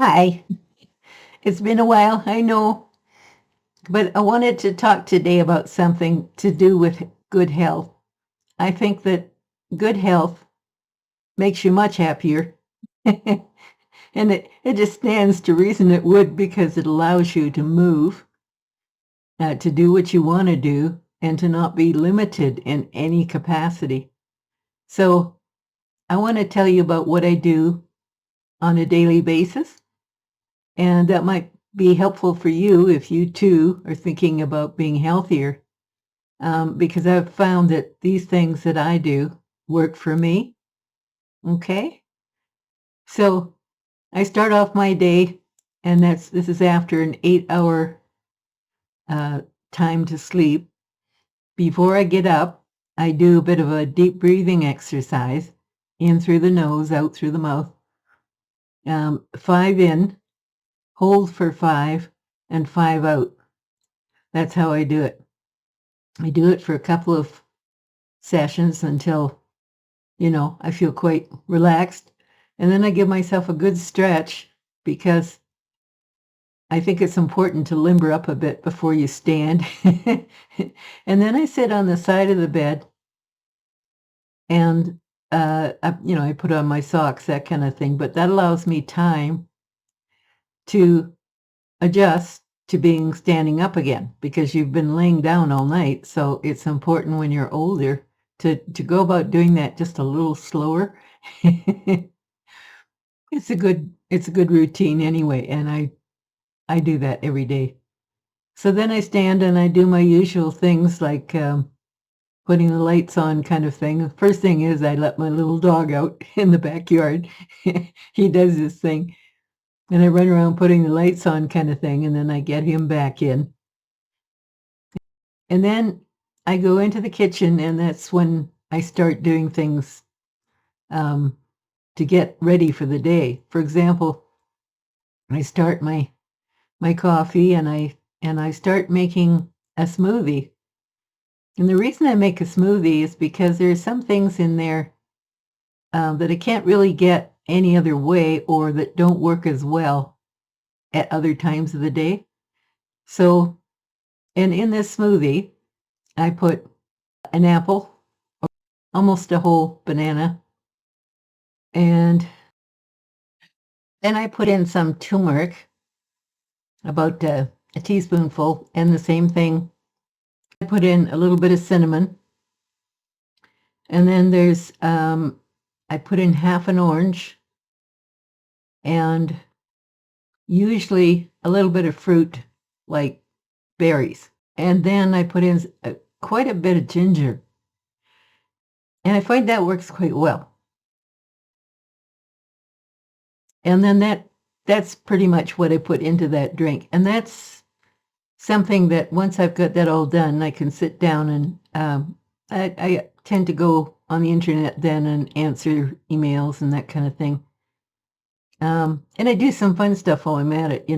Hi, it's been a while, I know, but I wanted to talk today about something to do with good health. I think that good health makes you much happier. And it just stands to reason it would because it allows you to move, to do what you want to do, and to not be limited in any capacity. So I want to tell you about what I do on a daily basis, and that might be helpful for you if you too are thinking about being healthier. Because I've found that these things that I do work for me. Okay. So I start off my day, and this is after an 8 hour uh, time to sleep. Before I get up, I do a bit of a deep breathing exercise in through the nose, out through the mouth. Five in, hold for five, and five out. That's how I do it. I do it for a couple of sessions until I feel quite relaxed. And then I give myself a good stretch because I think it's important to limber up a bit before you stand. And then I sit on the side of the bed and, I put on my socks, that kind of thing. But that allows me time to adjust to being standing up again because you've been laying down all night. So it's important when you're older to go about doing that just a little slower. It's a good routine anyway, and I do that every day. So then I stand and I do my usual things like, putting the lights on kind of thing. The first thing is I let my little dog out in the backyard. He does this thing, and I run around putting the lights on kind of thing, and then I get him back in. And then I go into the kitchen, and that's when I start doing things, um, to get ready for the day. For example, I start my coffee and I start making a smoothie. And the reason I make a smoothie is because there's some things in there that I can't really get any other way or that don't work as well at other times of the day. So, and in this smoothie, I put an apple, almost a whole banana, and then I put in some turmeric, about a teaspoonful, and the same thing. I put in a little bit of cinnamon. And then I put in half an orange and usually a little bit of fruit like berries. And then I put in quite a bit of ginger. And I find that works quite well. And then that's pretty much what I put into that drink. And that's something that once I've got that all done, I can sit down and I tend to go on the internet then and answer emails and that kind of thing. And I do some fun stuff while I'm at it.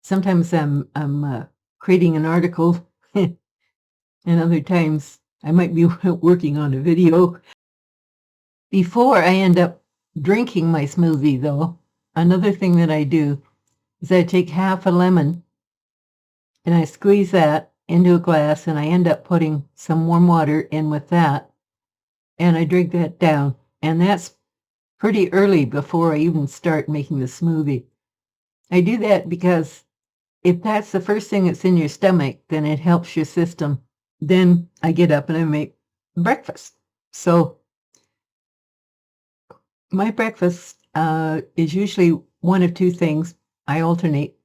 Sometimes I'm creating an article, and other times I might be working on a video. Before I end up drinking my smoothie, though, another thing that I do is I take half a lemon and I squeeze that into a glass, and I end up putting some warm water in with that, and I drink that down. And that's pretty early before I even start making the smoothie. I do that because if that's the first thing that's in your stomach, then it helps your system. Then I get up and I make breakfast. So my breakfast is usually one of two things. I alternate.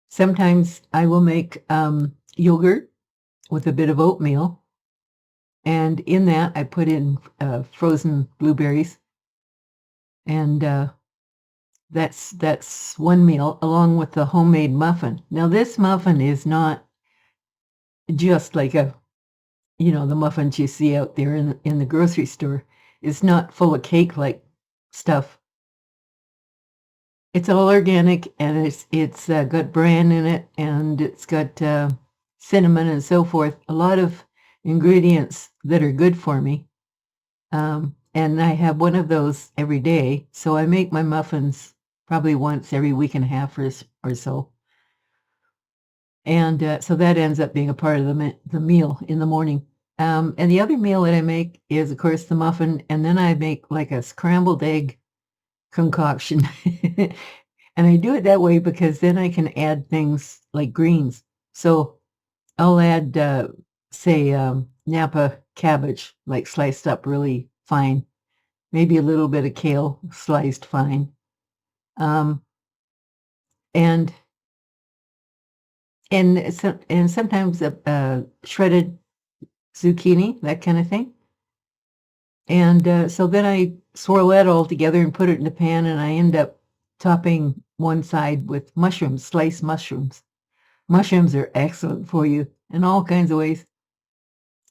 Sometimes I will make yogurt with a bit of oatmeal, and in that I put in frozen blueberries, and that's one meal along with the homemade muffin. Now this muffin is not just like the muffins you see out there in the grocery store. It's not full of cake-like stuff. It's all organic, and it's got bran in it, and it's got cinnamon and so forth. A lot of ingredients that are good for me. And I have one of those every day, so I make my muffins probably once every week and a half or so. And so that ends up being a part of the meal in the morning. And the other meal that I make is, of course, the muffin, and then I make like a scrambled egg concoction. And I do it that way because then I can add things like greens. So I'll add, say, Napa cabbage, like sliced up really fine, maybe a little bit of kale sliced fine, um, and and sometimes a shredded zucchini, that kind of thing. And so then I swirl that all together and put it in the pan, and I end up topping one side with mushrooms, sliced mushrooms. Mushrooms are excellent for you in all kinds of ways.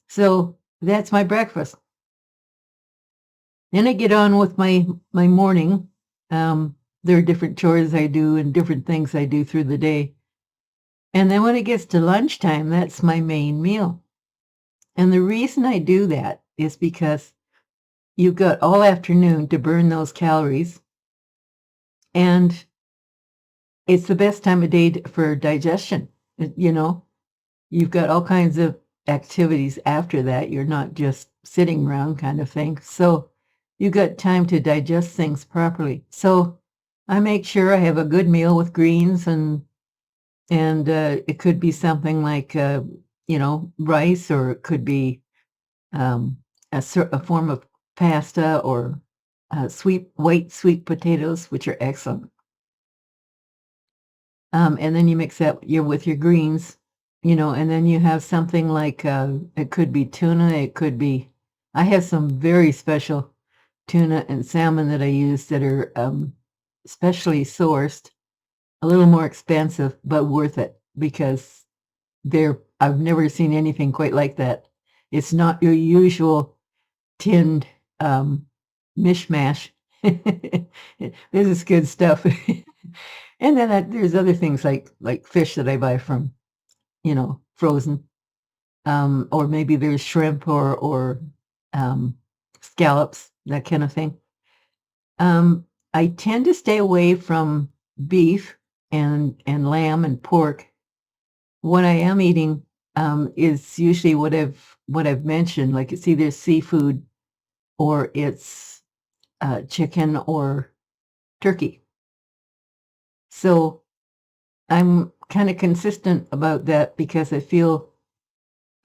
So that's my breakfast. Then I get on with my morning. There are different chores I do and different things I do through the day. And then when it gets to lunchtime, that's my main meal. And the reason I do that is because you've got all afternoon to burn those calories, and it's the best time of day for digestion. You know, you've got all kinds of activities after that. You're not just sitting around kind of thing. So you got time to digest things properly. So I make sure I have a good meal with greens, and it could be something like rice, or it could be a form of pasta, or white sweet potatoes, which are excellent. And then you mix that with your greens, and then you have something like it could be tuna, it could be. I have some very special tuna and salmon that I use that are specially sourced, a little more expensive, but worth it because I've never seen anything quite like that. It's not your usual tinned mishmash. This is good stuff. And then there's other things like fish that I buy from, frozen, or maybe there's shrimp or scallops, that kind of thing. I tend to stay away from beef and lamb and pork. What I am eating is usually what I've mentioned, like it's either seafood or it's chicken or turkey. So I'm kind of consistent about that because I feel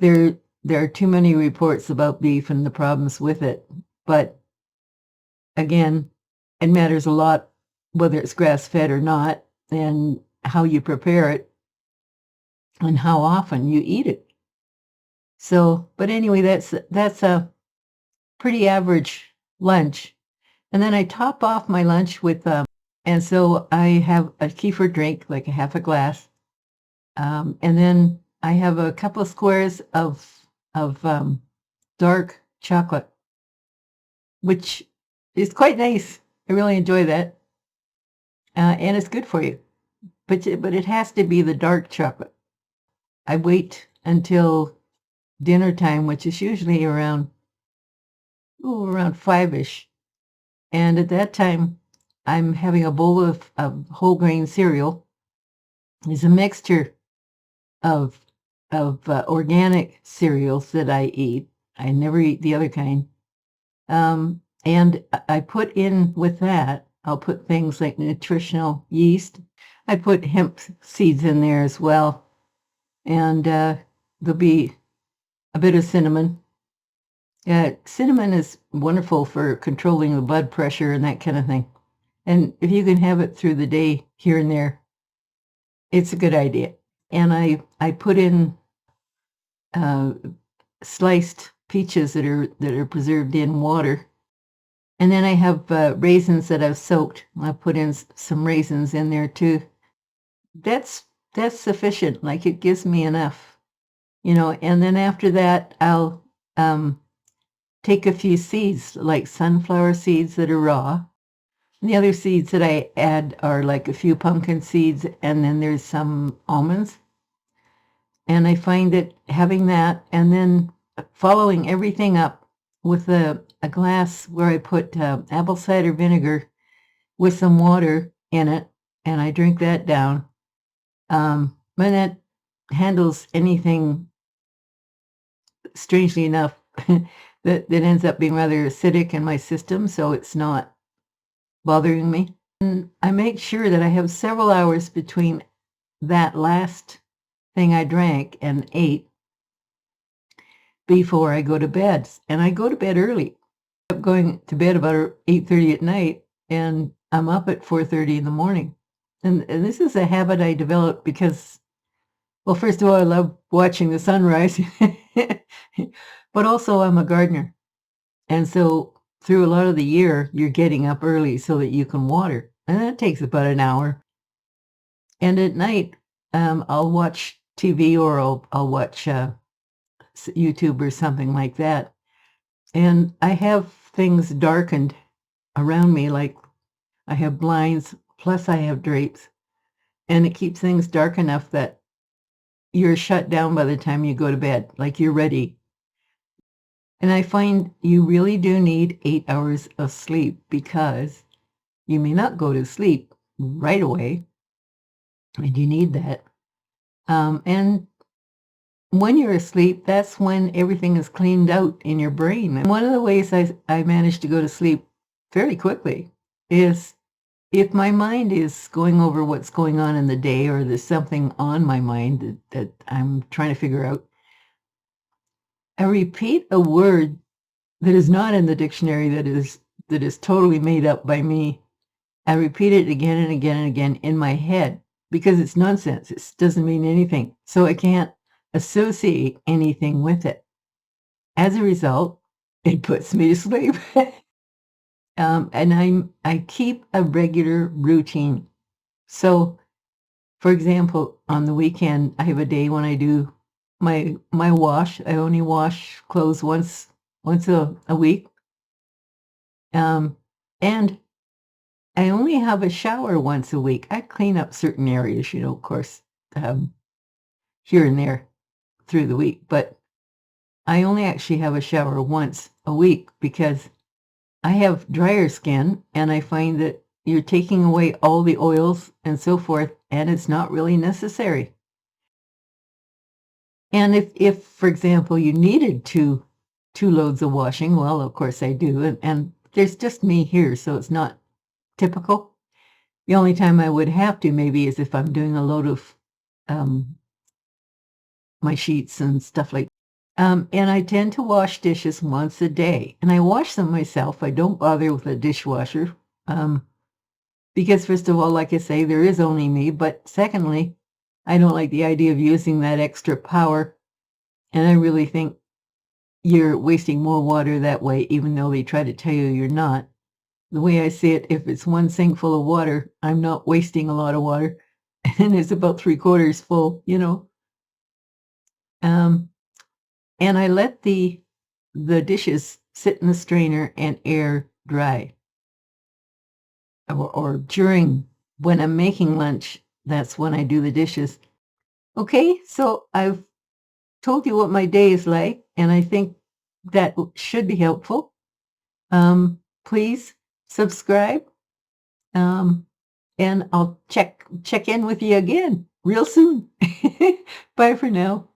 there are too many reports about beef and the problems with it. But again, it matters a lot whether it's grass-fed or not, and how you prepare it, and how often you eat it. So, but anyway, that's a pretty average lunch. And then I top off my lunch with, and so I have a kefir drink, like a half a glass, and then I have a couple of squares of dark chocolate, which is quite nice. I really enjoy that, and it's good for you. But it has to be the dark chocolate. I wait until dinner time, which is usually around 5-ish, and at that time I'm having a bowl of whole grain cereal. It's a mixture of organic cereals that I eat. I never eat the other kind. And I put in with that, I'll put things like nutritional yeast. I put hemp seeds in there as well. And there'll be a bit of cinnamon. Cinnamon is wonderful for controlling the blood pressure and that kind of thing. And if you can have it through the day here and there, it's a good idea. And I put in sliced peaches that are preserved in water. And then I have raisins that I've soaked. I put in some raisins in there too. That's sufficient. Like, it gives me enough, And then after that, I'll take a few seeds, like sunflower seeds that are raw. And the other seeds that I add are like a few pumpkin seeds, and then there's some almonds. And I find that having that, and then following everything up with a glass where I put apple cider vinegar with some water, in it, and I drink that down. And that handles anything, strangely enough, that ends up being rather acidic in my system, so it's not bothering me. And I make sure that I have several hours between that last thing I drank and ate before I go to bed. And I go to bed early. I'm going to bed about 8:30 at night, and I'm up at 4:30 in the morning. And this is a habit I developed because, well, first of all, I love watching the sunrise, but also I'm a gardener. And so through a lot of the year, you're getting up early so that you can water. And that takes about an hour. And at night, I'll watch TV or I'll watch YouTube or something like that. And I have things darkened around me, like I have blinds, plus I have drapes. And it keeps things dark enough that you're shut down by the time you go to bed, like you're ready. And I find you really do need 8 hours of sleep because you may not go to sleep right away, and you need that. And when you're asleep, that's when everything is cleaned out in your brain. And one of the ways I manage to go to sleep fairly quickly is if my mind is going over what's going on in the day or there's something on my mind that I'm trying to figure out, I repeat a word that is not in the dictionary, that is totally made up by me. I repeat it again and again and again in my head because it's nonsense. It doesn't mean anything. So I can't associate anything with it. As a result, it puts me to sleep. And I keep a regular routine. So, for example, on the weekend, I have a day when I do my wash. I only wash clothes once a week. And I only have a shower once a week. I clean up certain areas, of course, here and there through the week, but I only actually have a shower once a week because I have drier skin, and I find that you're taking away all the oils and so forth, and it's not really necessary. And if for example, you needed two loads of washing, well, of course I do, and there's just me here, so it's not typical. The only time I would have to maybe is if I'm doing a load of my sheets and stuff like and I tend to wash dishes once a day, and I wash them myself. I don't bother with a dishwasher, because first of all, like I say, there is only me, but secondly, I don't like the idea of using that extra power, and I really think you're wasting more water that way, even though they try to tell you you're not. The way I see it, if it's one sink full of water, I'm not wasting a lot of water, and it's about 3/4 full. Um, and I let the dishes sit in the strainer and air dry. Or during when I'm making lunch, that's when I do the dishes. Okay, so I've told you what my day is like, and I think that should be helpful. Please subscribe, um, and I'll check in with you again real soon. Bye for now.